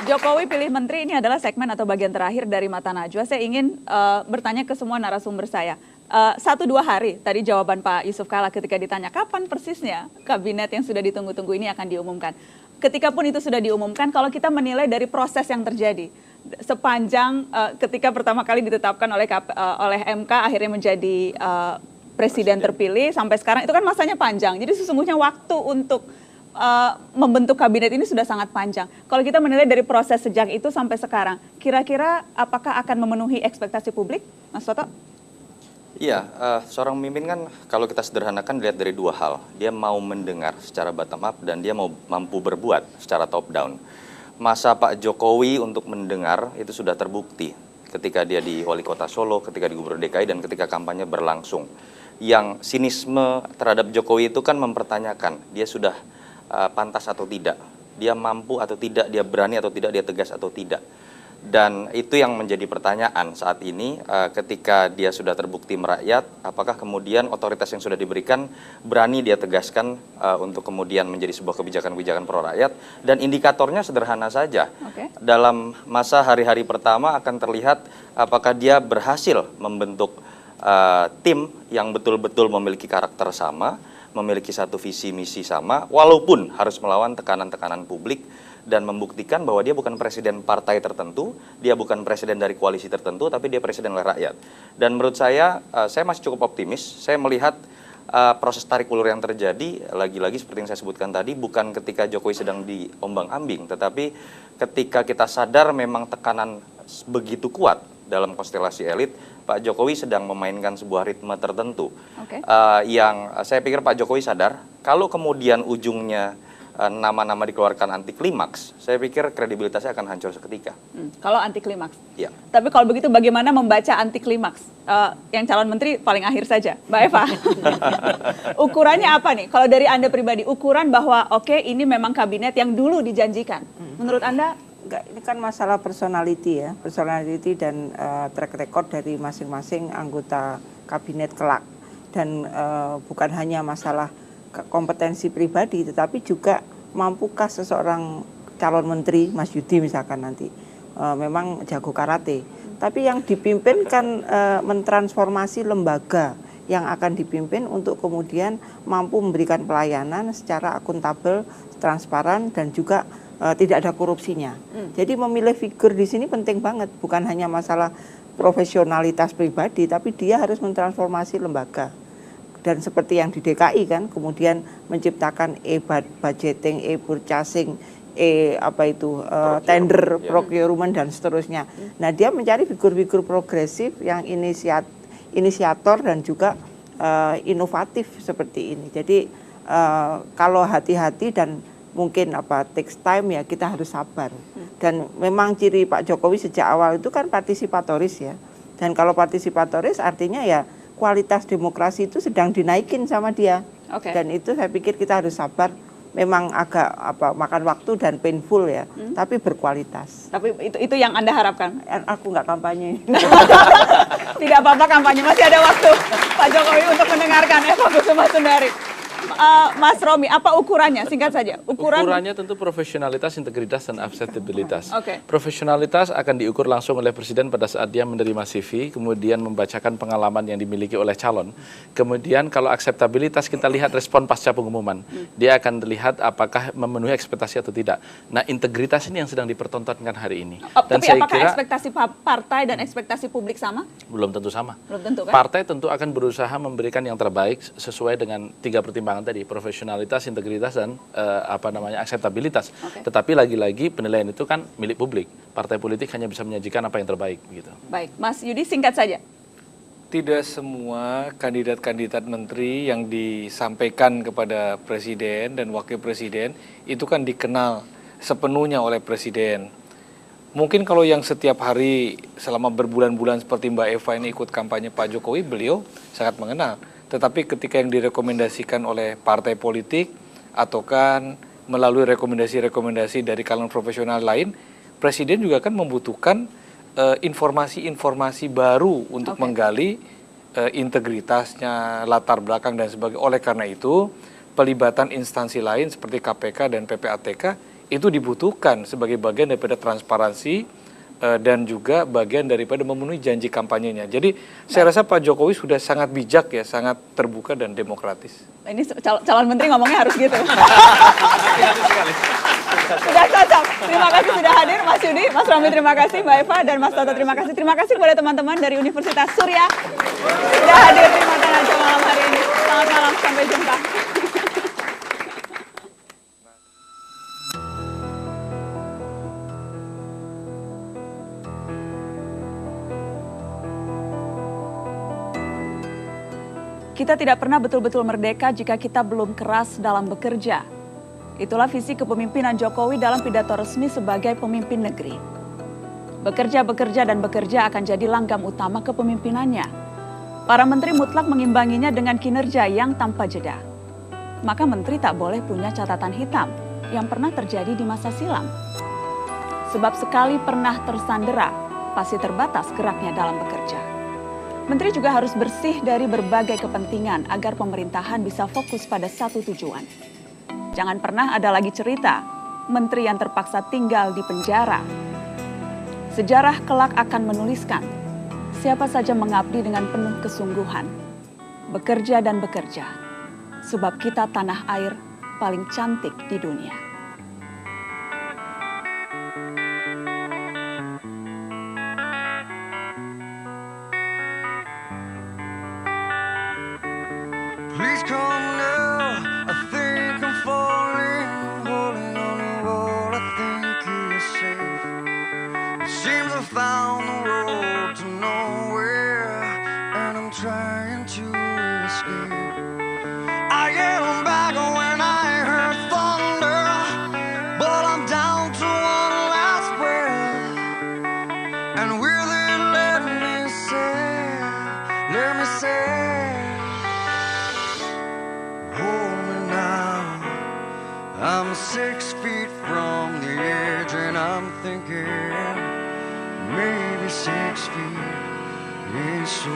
Jokowi pilih menteri ini adalah segmen atau bagian terakhir dari Mata Najwa. Saya ingin bertanya ke semua narasumber saya. 1-2 hari tadi jawaban Pak Yusuf Kalla ketika ditanya kapan persisnya kabinet yang sudah ditunggu-tunggu ini akan diumumkan. Ketika pun itu sudah diumumkan, kalau kita menilai dari proses yang terjadi sepanjang ketika pertama kali ditetapkan oleh MK akhirnya menjadi presiden terpilih sampai sekarang, itu kan masanya panjang. Jadi sesungguhnya waktu untuk membentuk kabinet ini sudah sangat panjang. Kalau kita menilai dari proses sejak itu sampai sekarang, kira-kira apakah akan memenuhi ekspektasi publik, Mas Toto? Iya, seorang pemimpin kan kalau kita sederhanakan dilihat dari dua hal. Dia mau mendengar secara bottom up dan dia mau mampu berbuat secara top down. Masa Pak Jokowi untuk mendengar itu sudah terbukti ketika dia di Wali Kota Solo, ketika di Gubernur DKI, dan ketika kampanye berlangsung. Yang sinisme terhadap Jokowi itu kan mempertanyakan dia sudah pantas atau tidak, dia mampu atau tidak, dia berani atau tidak, dia tegas atau tidak. Dan itu yang menjadi pertanyaan saat ini ketika dia sudah terbukti merakyat, apakah kemudian otoritas yang sudah diberikan berani dia tegaskan untuk kemudian menjadi sebuah kebijakan-kebijakan pro rakyat. Dan indikatornya sederhana saja. Dalam masa hari-hari pertama akan terlihat apakah dia berhasil membentuk tim yang betul-betul memiliki karakter sama, memiliki satu visi misi sama, walaupun harus melawan tekanan-tekanan publik dan membuktikan bahwa dia bukan presiden partai tertentu, dia bukan presiden dari koalisi tertentu, tapi dia presiden oleh rakyat. Dan menurut saya masih cukup optimis. Saya melihat proses tarik ulur yang terjadi, lagi-lagi seperti yang saya sebutkan tadi, bukan ketika Jokowi sedang diombang-ambing, tetapi ketika kita sadar memang tekanan begitu kuat dalam konstelasi elit, Pak Jokowi sedang memainkan sebuah ritme tertentu yang saya pikir Pak Jokowi sadar, kalau kemudian ujungnya nama-nama dikeluarkan anti klimaks, saya pikir kredibilitasnya akan hancur seketika. Kalau anti klimaks? Ya. Tapi kalau begitu bagaimana membaca anti klimaks? Yang calon menteri paling akhir saja, Mbak Eva. Ukurannya apa nih? Kalau dari Anda pribadi, ukuran bahwa oke, ini memang kabinet yang dulu dijanjikan. Menurut Anda? Enggak, ini kan masalah personality ya, personality dan track record dari masing-masing anggota kabinet kelak. Dan bukan hanya masalah kompetensi pribadi, tetapi juga mampukah seseorang calon menteri, Mas Yudi misalkan nanti, memang jago karate. Tapi yang dipimpin kan mentransformasi lembaga yang akan dipimpin untuk kemudian mampu memberikan pelayanan secara akuntabel, transparan, dan juga tidak ada korupsinya. Jadi memilih figur di sini penting banget, bukan hanya masalah profesionalitas pribadi, tapi dia harus mentransformasi lembaga. Dan seperti yang di DKI kan, kemudian menciptakan e-budgeting, e-purchasing, tender, procurement, dan seterusnya. Nah, dia mencari figur-figur progresif yang inisiator dan juga inovatif seperti ini. Jadi kalau hati-hati dan mungkin takes time ya, kita harus sabar. Dan memang ciri Pak Jokowi sejak awal itu kan partisipatoris ya. Dan kalau partisipatoris artinya ya kualitas demokrasi itu sedang dinaikin sama dia. Dan itu saya pikir kita harus sabar. Memang agak makan waktu dan painful ya, tapi berkualitas. Tapi itu yang Anda harapkan? Aku nggak kampanye. Tidak apa-apa kampanye, masih ada waktu Pak Jokowi untuk mendengarkan Eva Kusuma Sundari. Mas Romi, apa ukurannya? Singkat saja. Ukurannya tentu profesionalitas, integritas, dan akseptabilitas. Profesionalitas akan diukur langsung oleh Presiden pada saat dia menerima CV, kemudian membacakan pengalaman yang dimiliki oleh calon. Kemudian kalau akseptabilitas kita lihat respon pasca pengumuman. Dia akan lihat apakah memenuhi ekspektasi atau tidak. Nah, integritas ini yang sedang dipertontonkan hari ini. Dan tapi apakah ekspektasi partai dan ekspektasi publik sama? Belum tentu sama. Belum tentu kan? Partai tentu akan berusaha memberikan yang terbaik sesuai dengan 3 pertimbangan tadi, profesionalitas, integritas, dan akseptabilitas. Tetapi lagi-lagi penilaian itu kan milik publik. Partai politik hanya bisa menyajikan apa yang terbaik gitu. Baik, Mas Yudi singkat saja. Tidak semua kandidat-kandidat menteri yang disampaikan kepada presiden dan wakil presiden itu kan dikenal sepenuhnya oleh presiden. Mungkin kalau yang setiap hari selama berbulan-bulan seperti Mbak Eva ini ikut kampanye Pak Jokowi, beliau sangat mengenal. Tetapi ketika yang direkomendasikan oleh partai politik atau kan melalui rekomendasi-rekomendasi dari kalangan profesional lain, Presiden juga kan membutuhkan informasi-informasi baru untuk menggali integritasnya, latar belakang dan sebagainya. Oleh karena itu, pelibatan instansi lain seperti KPK dan PPATK itu dibutuhkan sebagai bagian daripada transparansi dan juga bagian daripada memenuhi janji kampanyenya. Jadi saya rasa Pak Jokowi sudah sangat bijak ya, sangat terbuka dan demokratis. Ini calon menteri ngomongnya harus gitu. Sudah cocok. Terima kasih sudah hadir Mas Yudi, Mas Romi terima kasih, Mbak Eva dan Mas Toto terima kasih. Terima kasih kepada teman-teman dari Universitas Surya sudah hadir di Mata Najwa malam hari ini. Selamat malam, sampai jumpa. Kita tidak pernah betul-betul merdeka jika kita belum keras dalam bekerja. Itulah visi kepemimpinan Jokowi dalam pidato resmi sebagai pemimpin negeri. Bekerja, bekerja, dan bekerja akan jadi langgam utama kepemimpinannya. Para menteri mutlak mengimbanginya dengan kinerja yang tanpa jeda. Maka menteri tak boleh punya catatan hitam yang pernah terjadi di masa silam. Sebab sekali pernah tersandera, pasti terbatas geraknya dalam bekerja. Menteri juga harus bersih dari berbagai kepentingan agar pemerintahan bisa fokus pada satu tujuan. Jangan pernah ada lagi cerita menteri yang terpaksa tinggal di penjara. Sejarah kelak akan menuliskan siapa saja mengabdi dengan penuh kesungguhan. Bekerja dan bekerja, sebab kita tanah air paling cantik di dunia. Please come now, I think I'm falling, holding on to what I think is safe. It seems I found the road to nowhere, and I'm trying to escape. I am back when I heard thunder, but I'm down to one last breath. And with it, let me say, I'm 6 feet from the edge and I'm thinking maybe 6 feet is so